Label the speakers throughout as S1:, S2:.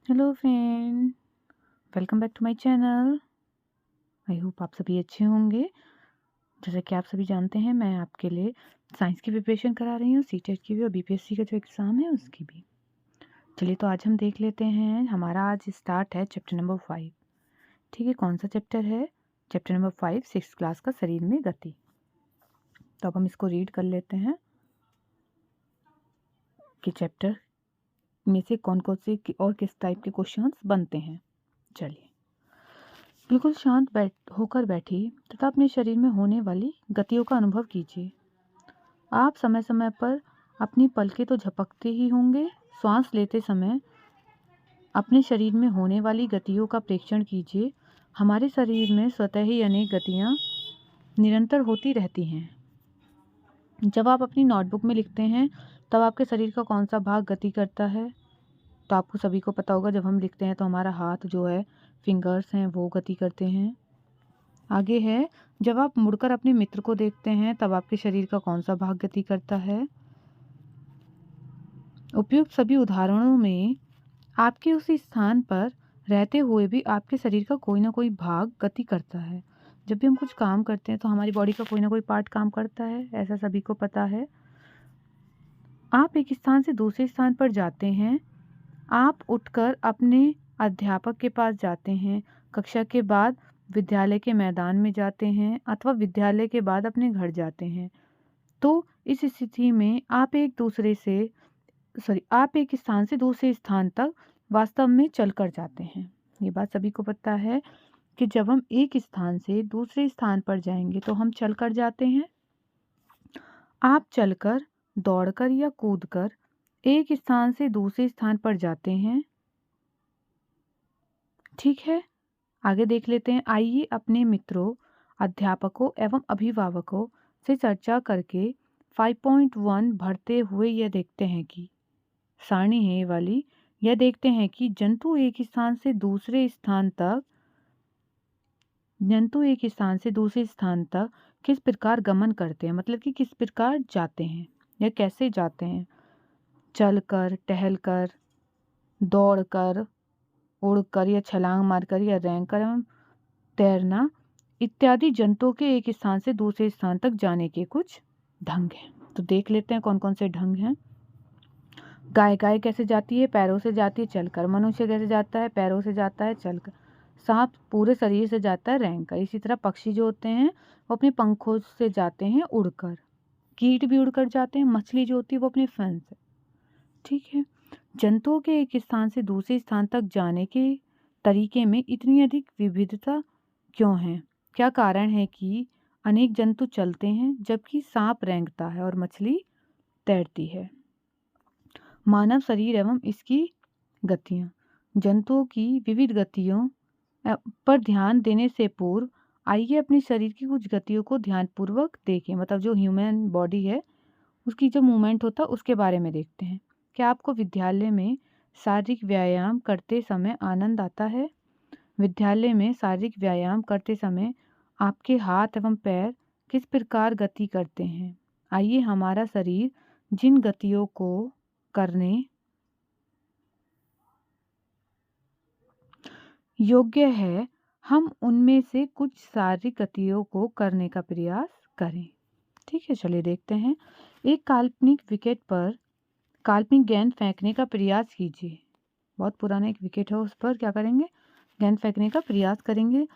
S1: Hello friend, welcome back to my channel. I hope आप सभी अच्छे होंगे। जैसा कि आप सभी जानते हैं, मैं आपके लिए साइंस की प्रिपरेशन करा रही हूँ, सीटेट की भी और बीपीएससी का जो एग्ज़ाम है उसकी भी। चलिए तो आज हम देख लेते हैं। हमारा आज स्टार्ट है चैप्टर नंबर 5। ठीक है, कौन सा चैप्टर है? चैप्टर नंबर 5, 6th क्लास का शरीर में गति। तो अब हम इसको रीड कर लेते हैं कि चैप्टर में से कौन कौन से और किस टाइप के क्वेश्चंस बनते हैं। चलिए, बिल्कुल शांत होकर बैठिए तथा अपने शरीर में होने वाली गतियों का अनुभव कीजिए। आप समय समय पर अपनी पलकें तो झपकते ही होंगे। श्वास लेते समय अपने शरीर में होने वाली गतियों का प्रेक्षण कीजिए। हमारे शरीर में स्वतः ही अनेक गतियाँ निरंतर होती रहती हैं। जब आप अपनी नोटबुक में लिखते हैं तब आपके शरीर का कौन सा भाग गति करता है? तो आपको सभी को पता होगा, जब हम लिखते हैं तो हमारा हाथ जो है, फिंगर्स हैं, वो गति करते हैं। आगे है, जब आप मुड़कर अपने मित्र को देखते हैं तब आपके शरीर का कौन सा भाग गति करता है? उपयुक्त सभी उदाहरणों में आपके उस स्थान पर रहते हुए भी आपके शरीर का कोई ना कोई भाग गति करता है। जब भी हम कुछ काम करते हैं तो हमारी बॉडी का कोई ना कोई पार्ट काम करता है, ऐसा सभी को पता है। आप एक स्थान से दूसरे स्थान पर जाते हैं। आप उठकर अपने अध्यापक के पास जाते हैं, कक्षा के बाद विद्यालय के मैदान में जाते हैं अथवा विद्यालय के बाद अपने घर जाते हैं। तो इस स्थिति में आप एक स्थान से दूसरे स्थान तक वास्तव में चलकर जाते हैं। ये बात सभी को पता है कि जब हम एक स्थान से दूसरे स्थान पर जाएंगे तो हम चलकर जाते हैं। आप चलकर, दौड़कर या कूदकर एक स्थान से दूसरे स्थान पर जाते हैं। ठीक है, आगे देख लेते हैं। आइए अपने मित्रों, अध्यापकों एवं अभिभावकों से चर्चा करके 5.1 भरते हुए यह देखते हैं कि सारणी है ये वाली। यह देखते हैं कि जंतु एक स्थान से दूसरे स्थान तक किस प्रकार गमन करते हैं, मतलब कि किस प्रकार जाते हैं या कैसे जाते हैं। चलकर, टहलकर, दौड़कर, उड़कर या छलांग मारकर या रेंगकर एवं तैरना इत्यादि जंतुओं के एक स्थान से दूसरे स्थान तक जाने के कुछ ढंग हैं। तो देख लेते हैं कौन कौन से ढंग हैं। गाय कैसे जाती है? पैरों से जाती है, चलकर। मनुष्य कैसे जाता है? पैरों से जाता है, चलकर। सांप पूरे शरीर से जाता है, रेंगकर। इसी तरह पक्षी जो होते हैं वो अपने पंखों से जाते हैं, उड़कर। कीट भी उड़कर जाते हैं। मछली जो होती है वो अपने फन से। ठीक है, जंतुओं के एक स्थान से दूसरे स्थान तक जाने के तरीके में इतनी अधिक विविधता क्यों है? क्या कारण है कि अनेक जंतु चलते हैं जबकि सांप रेंगता है और मछली तैरती है? मानव शरीर एवं इसकी गतियाँ। जंतुओं की विविध गतियों पर ध्यान देने से पूर्व आइए अपने शरीर की कुछ गतियों को ध्यानपूर्वक देखें। मतलब जो ह्यूमन बॉडी है उसकी जो मूवमेंट होता है उसके बारे में देखते हैं। क्या आपको विद्यालय में शारीरिक व्यायाम करते समय आनंद आता है? विद्यालय में शारीरिक व्यायाम करते समय आपके हाथ एवं पैर किस प्रकार गति करते हैं? आइए हमारा शरीर जिन गतियों को करने योग्य है, हम उनमें से कुछ शारीरिक गतियों को करने का प्रयास करें। ठीक है, चलिए देखते हैं। एक काल्पनिक विकेट पर काल्पनिक गेंद फेंकने का प्रयास कीजिए। बहुत पुराना एक विकेट है, उस पर क्या करेंगे? गेंद फेंकने का प्रयास करेंगे।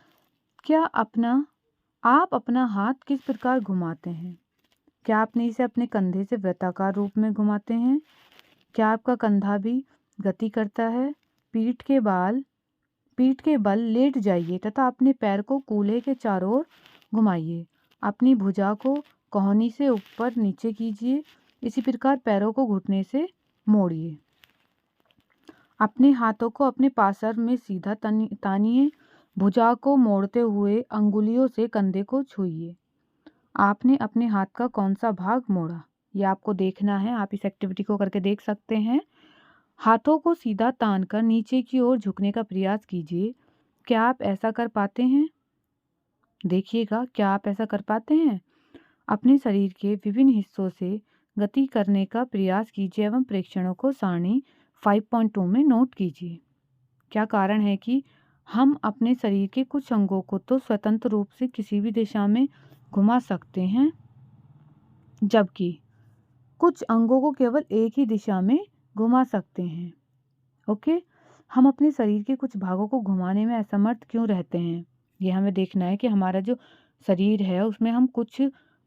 S1: क्या आप अपना हाथ किस प्रकार घुमाते हैं? क्या आपने इसे अपने कंधे से वृत्ताकार रूप में घुमाते हैं? क्या आपका कंधा भी गति करता है? पीठ के बल लेट जाइए तथा अपने पैर को कूल्हे के चारों ओर घुमाइए। अपनी भुजा को कोहनी से ऊपर नीचे कीजिए। इसी प्रकार पैरों को घुटने से मोड़िए। अपने हाथों को अपने पासर में सीधा तानिए। भुजा को मोड़ते हुए अंगुलियों से कंधे को छूइए। आपने अपने हाथ का कौन सा भाग मोड़ा, ये आपको देखना है। आप इस एक्टिविटी को करके देख सकते हैं। हाथों को सीधा तानकर नीचे की ओर झुकने का प्रयास कीजिए। क्या आप ऐसा कर पाते हैं? देखिएगा, क्या आप ऐसा कर पाते हैं? अपने शरीर के विभिन्न हिस्सों से गति करने का प्रयास कीजिए एवं प्रेक्षणों को सारणी 5.2 में नोट कीजिए। क्या कारण है कि हम अपने शरीर के कुछ अंगों को तो स्वतंत्र रूप से किसी भी दिशा में घुमा सकते हैं, जबकि कुछ अंगों को केवल एक ही दिशा में घुमा सकते हैं। ओके, हम अपने शरीर के कुछ भागों को घुमाने में असमर्थ क्यों रहते हैं? ये हमें देखना है कि हमारा जो शरीर है उसमें हम कुछ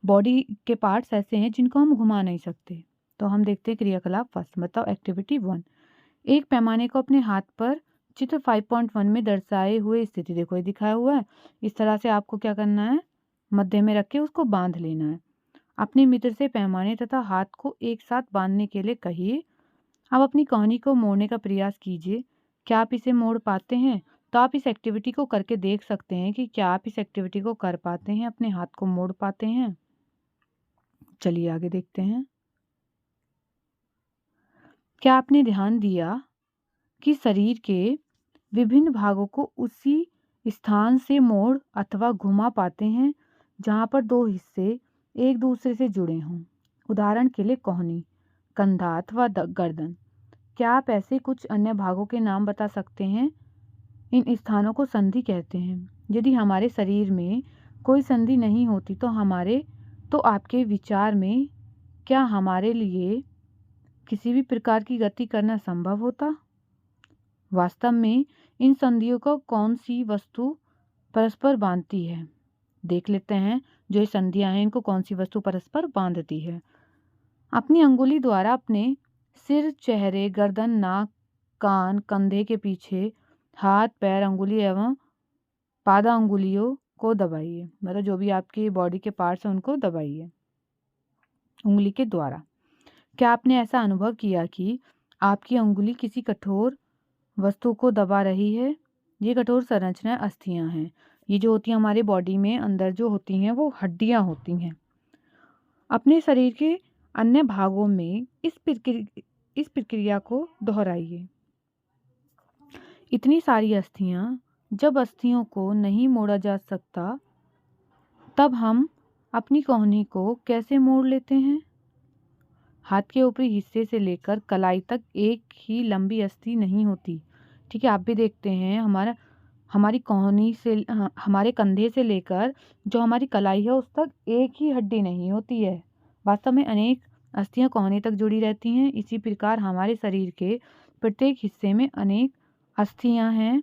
S1: बॉडी के पार्ट्स ऐसे हैं जिनको हम घुमा नहीं सकते। तो हम देखते हैं क्रियाकलाप फर्स्ट। बताओ एक्टिविटी 1। एक पैमाने को अपने हाथ पर चित्र 5.1 में दर्शाए हुए स्थिति, देखो ये दिखाया हुआ है, इस तरह से आपको क्या करना है, मध्य में रख के उसको बांध लेना है। अपने मित्र से पैमाने तथा हाथ को एक साथ बांधने के लिए कहिए। अब अपनी कहानी को मोड़ने का प्रयास कीजिए। क्या आप इसे मोड़ पाते हैं? तो आप इस एक्टिविटी को करके देख सकते हैं कि क्या आप इस एक्टिविटी को कर पाते हैं, अपने हाथ को मोड़ पाते हैं। चलिए आगे देखते हैं। क्या आपने ध्यान दिया कि शरीर के विभिन्न भागों को उसी स्थान से मोड़ अथवा घुमा पाते हैं जहां पर दो हिस्से एक दूसरे से जुड़े हों? उदाहरण के लिए कोहनी, कंधा अथवा गर्दन। क्या आप ऐसे कुछ अन्य भागों के नाम बता सकते हैं? इन स्थानों को संधि कहते हैं। यदि हमारे शरीर में कोई संधि नहीं होती तो आपके विचार में क्या हमारे लिए किसी भी प्रकार की गति करना संभव होता? वास्तव में इन संधियों को कौन सी वस्तु परस्पर बांधती है? देख लेते हैं जो ये संधियां हैं इनको कौन सी वस्तु परस्पर बांधती है। अपनी अंगुली द्वारा अपने सिर, चेहरे, गर्दन, नाक, कान, कंधे के पीछे, हाथ, पैर, अंगुली एवं पादा अंगुलियों को दबाइए। मतलब जो भी आपकी बॉडी के पार्ट्स हैं उनको दबाइए उंगली के द्वारा। क्या आपने ऐसा अनुभव किया कि आपकी अंगुली किसी कठोर वस्तु को दबा रही है? ये कठोर संरचनाएं अस्थियां हैं। ये जो होती हैं हमारे बॉडी में अंदर जो होती हैं वो हड्डियां होती हैं। अपने शरीर के अन्य भागों में इस प्रक्रिया को दोहराइए। इतनी सारी अस्थियां, जब अस्थियों को नहीं मोड़ा जा सकता तब हम अपनी कोहनी को कैसे मोड़ लेते हैं? हाथ के ऊपरी हिस्से से लेकर कलाई तक एक ही लंबी अस्थि नहीं होती। ठीक है, आप भी देखते हैं हमारी कोहनी से हमारे कंधे से लेकर जो हमारी कलाई है उस तक एक ही हड्डी नहीं होती है। वास्तव में अनेक अस्थियां कोहनी तक जुड़ी रहती हैं। इसी प्रकार हमारे शरीर के प्रत्येक हिस्से में अनेक अस्थियां हैं।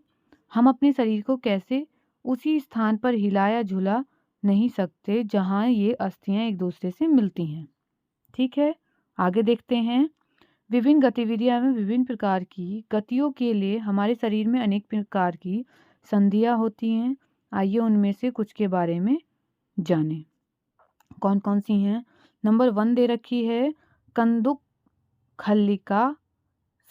S1: हम अपने शरीर को कैसे उसी स्थान पर हिलाया झुला नहीं सकते जहां ये अस्थियां एक दूसरे से मिलती हैं। ठीक है, आगे देखते हैं। विभिन्न गतिविधियां में विभिन्न प्रकार की गतियों के लिए हमारे शरीर में अनेक प्रकार की संधियां होती हैं। आइए उनमें से कुछ के बारे में जानें। कौन कौन सी हैं? नंबर 1 दे रखी है कंदुक खल्लिका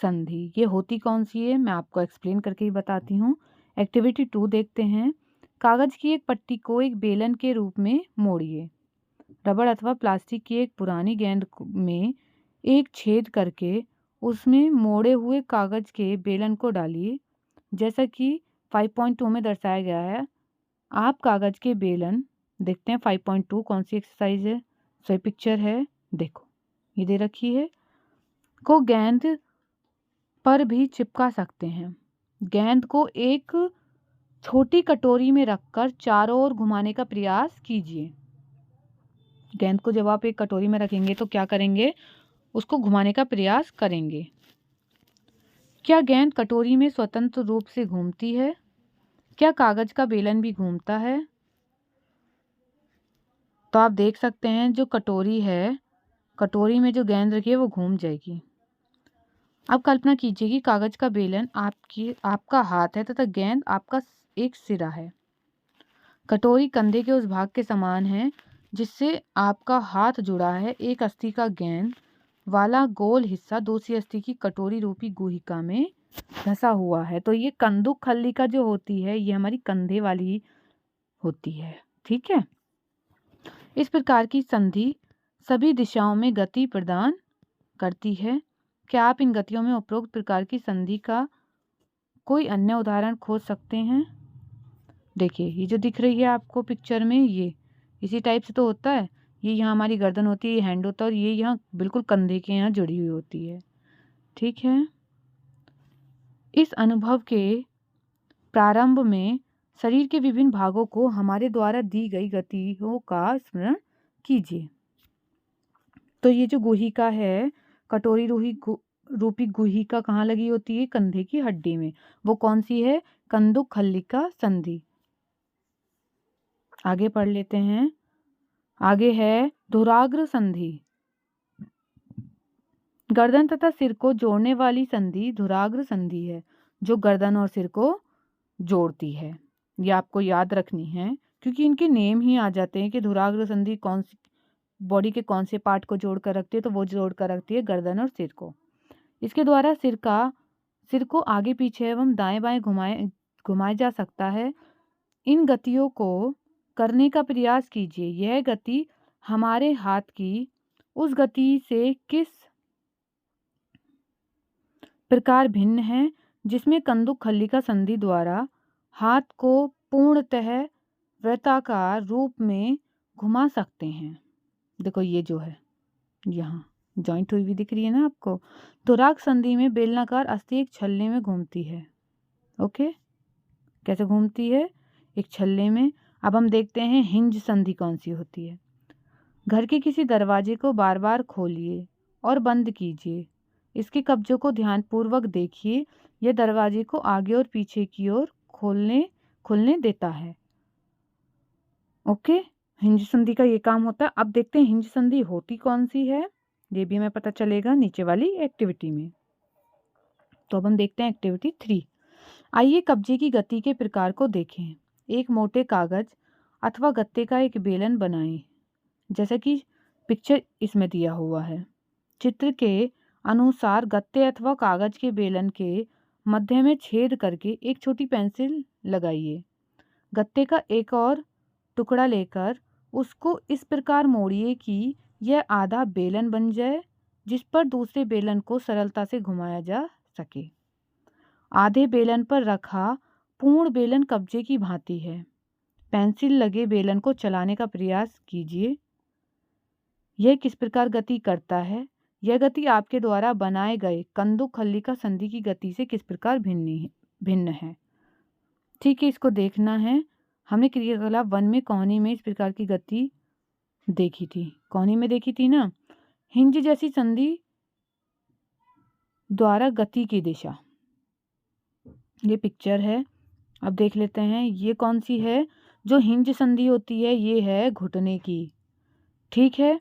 S1: संधि। ये होती कौन सी है मैं आपको एक्सप्लेन करके ही बताती हूँ। एक्टिविटी 2 देखते हैं। कागज की एक पट्टी को एक बेलन के रूप में मोड़िए। रबड़ अथवा प्लास्टिक की एक पुरानी गेंद में एक छेद करके उसमें मोड़े हुए कागज के बेलन को डालिए। जैसा कि 5.2 में दर्शाया गया है। आप कागज के बेलन, देखते हैं 5.2 कौन सी एक्सरसाइज है। सही पिक्चर है, देखो ये दे रखी है, को गेंद पर भी चिपका सकते हैं। गेंद को एक छोटी कटोरी में रखकर चारों ओर घुमाने का प्रयास कीजिए। गेंद को जब आप एक कटोरी में रखेंगे तो क्या करेंगे, उसको घुमाने का प्रयास करेंगे। क्या गेंद कटोरी में स्वतंत्र रूप से घूमती है? क्या कागज का बेलन भी घूमता है? तो आप देख सकते हैं जो कटोरी है, कटोरी में जो गेंद रखी है वो घूम जाएगी। अब कल्पना कीजिए कि कागज का बेलन आपका हाथ है तथा गेंद आपका एक सिरा है। कटोरी कंधे के उस भाग के समान है जिससे आपका हाथ जुड़ा है। एक अस्थि का गेंद वाला गोल हिस्सा दूसरी अस्थि की कटोरी रूपी गुहिका में धंसा हुआ है। तो ये कंदुक खल्लिका जो होती है ये हमारी कंधे वाली होती है। ठीक है, इस प्रकार की संधि सभी दिशाओं में गति प्रदान करती है। क्या आप इन गतियों में उपरोक्त प्रकार की संधि का कोई अन्य उदाहरण खोज सकते हैं? देखिए ये जो दिख रही है आपको पिक्चर में, ये इसी टाइप से तो होता है। ये यहाँ हमारी गर्दन होती है, ये हैंड होता है और ये यहाँ बिल्कुल कंधे के यहाँ जुड़ी हुई होती है। ठीक है, इस अनुभव के प्रारंभ में शरीर के विभिन्न भागों को हमारे द्वारा दी गई गतियों का स्मरण कीजिए। तो ये जो गुहिका है, कटोरी रूपी गुहिका कहाँ लगी होती है? कंधे की हड्डी में। वो कौन सी है? कंदुक खल्लिका संधि। आगे पढ़ लेते हैं। आगे है धुराग्र संधि। गर्दन तथा सिर को जोड़ने वाली संधि धुराग्र संधि है, जो गर्दन और सिर को जोड़ती है। ये आपको याद रखनी है, क्योंकि इनके नेम ही आ जाते हैं कि धुराग्र संधि कौन सी बॉडी के कौन से पार्ट को जोड़ कर रखती है, तो वो जोड़ कर रखती है गर्दन और सिर को। इसके द्वारा सिर को आगे पीछे एवं दाएं बाएं घुमाया जा सकता है। इन गतियों को करने का प्रयास कीजिए। यह गति हमारे हाथ की उस गति से किस प्रकार भिन्न है जिसमें कंदुक खल्लिका संधि द्वारा हाथ को पूर्णतः वृत्ताकार रूप में घुमा सकते हैं। देखो ये जो है यहाँ जॉइंट हुई हुई दिख रही है ना आपको। धुराग्र संधि में बेलनाकार अस्थि एक छल्ले में घूमती है। ओके, कैसे घूमती है? एक छल्ले में। अब हम देखते हैं हिंज संधि कौन सी होती है। घर के किसी दरवाजे को बार बार खोलिए और बंद कीजिए। इसके कब्जों को ध्यानपूर्वक देखिए। यह दरवाजे को आगे और पीछे की ओर खुलने देता है। ओके, हिंज संधि का ये काम होता है। अब देखते हैं हिंज संधि होती कौन सी है, ये भी हमें पता चलेगा नीचे वाली एक्टिविटी में। तो अब हम देखते हैं एक्टिविटी 3। आइए कब्जे की गति के प्रकार को देखें। एक मोटे कागज अथवा गत्ते का एक बेलन बनाएं, जैसा कि पिक्चर इसमें दिया हुआ है। चित्र के अनुसार गत्ते अथवा कागज के बेलन के मध्य में छेद करके एक छोटी पेंसिल लगाइए। गत्ते का एक और टुकड़ा लेकर उसको इस प्रकार मोड़िए कि यह आधा बेलन बन जाए, जिस पर दूसरे बेलन को सरलता से घुमाया जा सके। आधे बेलन पर रखा पूर्ण बेलन कब्जे की भांति है। पेंसिल लगे बेलन को चलाने का प्रयास कीजिए। यह किस प्रकार गति करता है? यह गति आपके द्वारा बनाए गए कंदुक खल्लिका संधि की गति से किस प्रकार भिन्न है। ठीक है, इसको देखना है। हमने क्रियाकलाप 1 में कहानी में इस प्रकार की गति देखी थी। कहानी में देखी थी ना, हिंज जैसी संधि द्वारा गति की दिशा। ये पिक्चर है, अब देख लेते हैं ये कौन सी है। जो हिंज संधि होती है ये है घुटने की। ठीक है,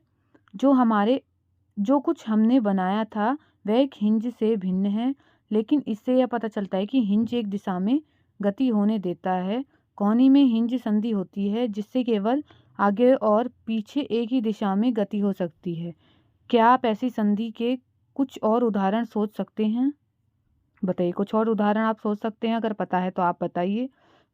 S1: जो कुछ हमने बनाया था वह एक हिंज से भिन्न है, लेकिन इससे यह पता चलता है कि हिंज एक दिशा में गति होने देता है। कोहनी में हिंज संधि होती है जिससे केवल आगे और पीछे एक ही दिशा में गति हो सकती है। क्या आप ऐसी संधि के कुछ और उदाहरण सोच सकते हैं? बताइए, कुछ और उदाहरण आप सोच सकते हैं? अगर पता है तो आप बताइए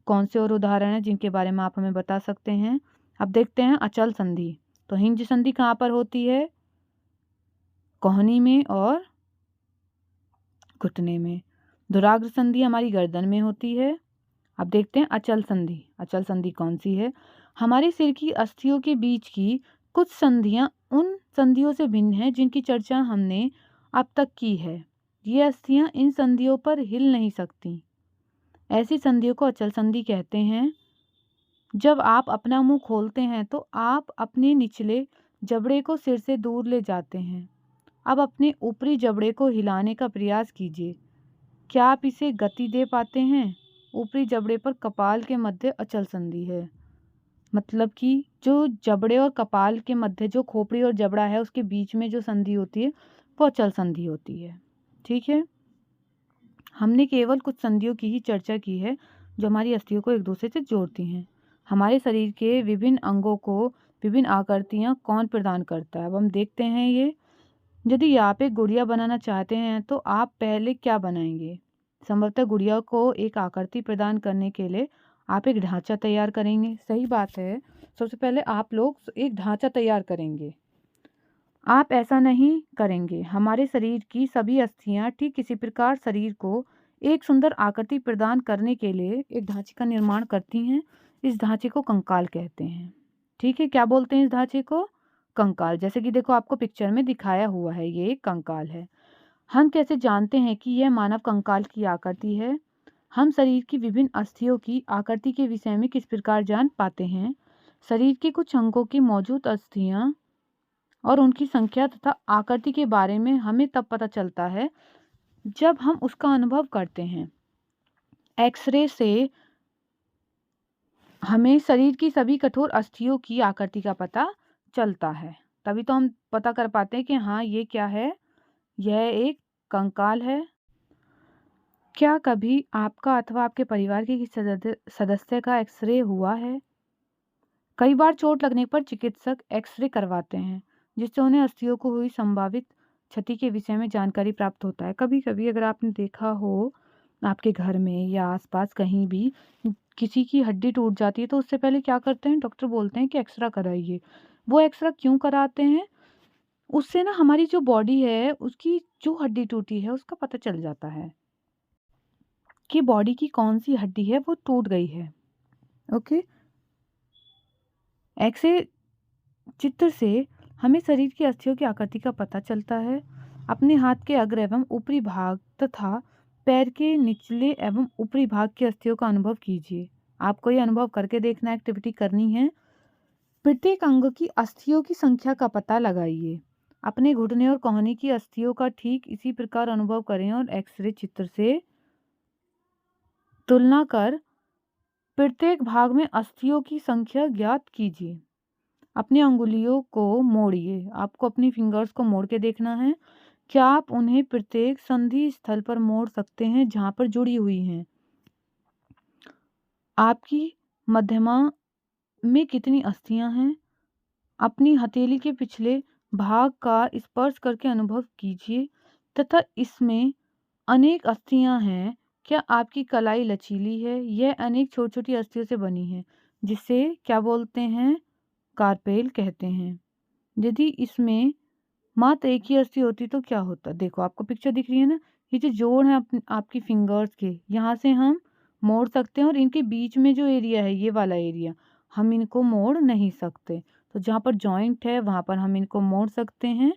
S1: कौन से और उदाहरण हैं जिनके बारे में आप हमें बता सकते हैं। अब देखते हैं अचल संधि। तो हिंज संधि कहाँ पर होती है? कोहनी में और घुटने में। धुराग्र संधि हमारी गर्दन में होती है। अब देखते हैं अचल संधि। अचल संधि कौन सी है? हमारे सिर की अस्थियों के बीच की कुछ संधियां उन संधियों से भिन्न हैं जिनकी चर्चा हमने अब तक की है। ये अस्थियां इन संधियों पर हिल नहीं सकती। ऐसी संधियों को अचल संधि कहते हैं। जब आप अपना मुंह खोलते हैं तो आप अपने निचले जबड़े को सिर से दूर ले जाते हैं। अब अपने ऊपरी जबड़े को हिलाने का प्रयास कीजिए। क्या आप इसे गति दे पाते हैं? ऊपरी जबड़े पर कपाल के मध्य अचल संधि है। मतलब कि जो जबड़े और कपाल के मध्य जो खोपड़ी और जबड़ा है उसके बीच में जो संधि होती है वो अचल संधि होती है। ठीक है, हमने केवल कुछ संधियों की ही चर्चा की है जो हमारी अस्थियों को एक दूसरे से जोड़ती हैं। हमारे शरीर के विभिन्न अंगों को विभिन्न आकृतियाँ कौन प्रदान करता है? अब हम देखते हैं ये। यदि आप एक गुड़िया बनाना चाहते हैं तो आप पहले क्या बनाएंगे? संभवतः गुड़िया को एक आकृति प्रदान करने के लिए आप एक ढांचा तैयार करेंगे। सही बात है, सबसे पहले आप लोग एक ढांचा तैयार करेंगे। आप ऐसा नहीं करेंगे। हमारे शरीर की सभी अस्थियां ठीक इसी प्रकार शरीर को एक सुंदर आकृति प्रदान करने के लिए एक ढांचे का निर्माण करती हैं। इस ढांचे को कंकाल कहते हैं। ठीक है, क्या बोलते हैं इस ढांचे को? कंकाल। जैसे कि देखो आपको पिक्चर में दिखाया हुआ है, ये एक कंकाल है। हम कैसे जानते हैं कि यह मानव कंकाल की आकृति है? हम शरीर की विभिन्न अस्थियों की आकृति के विषय में किस प्रकार जान पाते हैं? शरीर के कुछ अंगों की मौजूद अस्थियां और उनकी संख्या तथा आकृति के बारे में हमें तब पता चलता है जब हम उसका अनुभव करते हैं। एक्सरे से हमें शरीर की सभी कठोर अस्थियों की आकृति का पता चलता है, तभी तो हम पता कर पाते हैं कि हाँ ये क्या है, यह एक कंकाल है। क्या कभी आपका अथवा आपके परिवार के किसी सदस्य का एक्सरे हुआ है? कई बार चोट लगने पर चिकित्सक एक्सरे करवाते हैं, जिससे उन्हें अस्थियों को हुई संभावित क्षति के विषय में जानकारी प्राप्त होता है। कभी कभी अगर आपने देखा हो आपके घर में या आसपास कहीं भी किसी की हड्डी टूट जाती है, तो उससे पहले क्या करते हैं, डॉक्टर बोलते हैं कि एक्सरा कराइए। वो एक्सरा क्यों कराते हैं? उससे ना हमारी जो बॉडी है उसकी जो हड्डी टूटी है उसका पता चल जाता है कि बॉडी की कौन सी हड्डी है वो टूट गई है। ओके, एक्सरे चित्र से हमें शरीर की अस्थियों की आकृति का पता चलता है। अपने हाथ के अग्र एवं ऊपरी भाग तथा पैर के निचले एवं ऊपरी भाग की अस्थियों का अनुभव कीजिए। आपको यह अनुभव करके देखना, एक्टिविटी करनी है। प्रत्येक अंग की अस्थियों की संख्या का पता लगाइए। अपने घुटने और कोहनी की अस्थियों का ठीक इसी प्रकार अनुभव करें और एक्सरे चित्र से तुलना कर प्रत्येक भाग में अस्थियों की संख्या ज्ञात कीजिए। अपनी अंगुलियों को मोड़िए। आपको अपनी फिंगर्स को मोड़ के देखना है। क्या आप उन्हें प्रत्येक संधि स्थल पर मोड़ सकते हैं जहां पर जुड़ी हुई हैं? आपकी मध्यमा में कितनी अस्थियां हैं? अपनी हथेली के पिछले भाग का स्पर्श करके अनुभव कीजिए तथा इसमें अनेक अस्थियां हैं। क्या आपकी कलाई लचीली है? यह अनेक छोटी छोटी अस्थियों से बनी है, जिसे क्या बोलते हैं, कार्पेल कहते हैं। यदि इसमें मात्र एक ही अस्थि होती तो क्या होता? देखो आपको पिक्चर दिख रही है ना, ये जो जोड़ है आपकी फिंगर्स के, यहाँ से हम मोड़ सकते हैं और इनके बीच में जो एरिया है, ये वाला एरिया, हम इनको मोड़ नहीं सकते। तो जहाँ पर जॉइंट है वहाँ पर हम इनको मोड़ सकते हैं।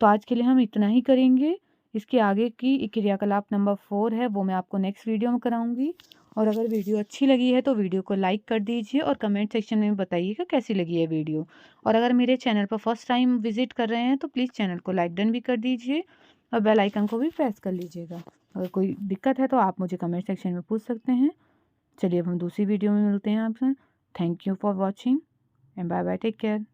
S1: तो आज के लिए हम इतना ही करेंगे। इसके आगे की क्रियाकलाप नंबर 4 है, वो मैं आपको नेक्स्ट वीडियो में कराऊंगी। और अगर वीडियो अच्छी लगी है तो वीडियो को लाइक कर दीजिए और कमेंट सेक्शन में बताइएगा कैसी लगी है वीडियो। और अगर मेरे चैनल पर फर्स्ट टाइम विजिट कर रहे हैं तो प्लीज़ चैनल को लाइक डन भी कर दीजिए और बेल आइकन को भी प्रेस कर लीजिएगा। अगर कोई दिक्कत है तो आप मुझे कमेंट सेक्शन में पूछ सकते हैं। चलिए अब हम दूसरी वीडियो में मिलते हैं आपसे। Thank you for watching and bye bye, take care.